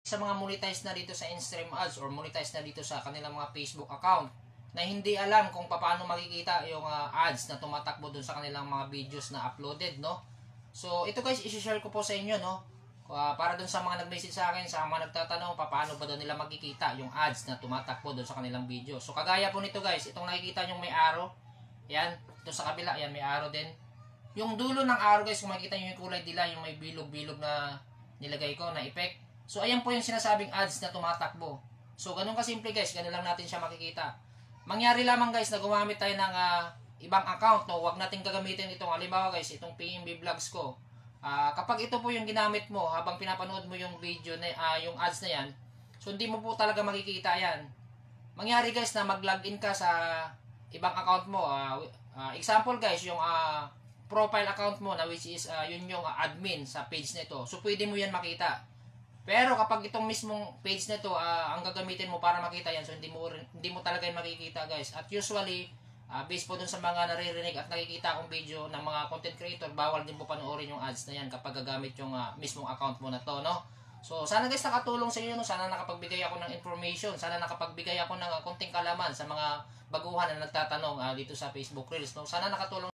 sa mga monetize na dito sa in-stream ads or monetize na dito sa kanilang mga Facebook account na hindi alam kung paano makikita yung ads na tumatakbo dun sa kanilang mga videos na uploaded, no? So, ito guys, i-share ko po sa inyo, no? Para dun sa mga nag-message sa akin, sa mga nagtatanong, paano ba daw nila makikita yung ads na tumatakbo dun sa kanilang video. So, kagaya po nito guys, itong nakikita yung may arrow, yan, ito sa kabila, yan, may arrow din. Yung dulo ng arrow guys, kung makikita nyo yung kulay dila, yung may bilog-bilog na nilagay ko na effect. So, ayan po yung sinasabing ads na tumatakbo. So, ganun kasimple guys, ganun lang natin siya makikita. Mangyari lamang guys na gumamit tayo ng ibang account, no? Huwag natin gagamitin itong, halimbawa guys, itong PMB vlogs ko. Kapag ito po yung ginamit mo habang pinapanood mo yung video na yung ads na yan, so hindi mo po talaga makikita yan. Mangyari guys na mag-login ka sa ibang account mo. Example guys, yung profile account mo na which is yun yung admin sa page nito. So pwede mo yan makita. Pero kapag itong mismong page nito ang gagamitin mo para makita yan, so hindi mo talaga yan makikita guys. At usually based po dun sa mga naririnig at nakikita kong video ng mga content creator, bawal din po panoorin yung ads na yan kapag gagamit yung mismong account mo na to, no? So, sana guys nakatulong sa inyo, no? Sana nakapagbigay ako ng information, sana nakapagbigay ako ng konting kalaman sa mga baguhan na nagtatanong dito sa Facebook Reels, no? Sana nakatulong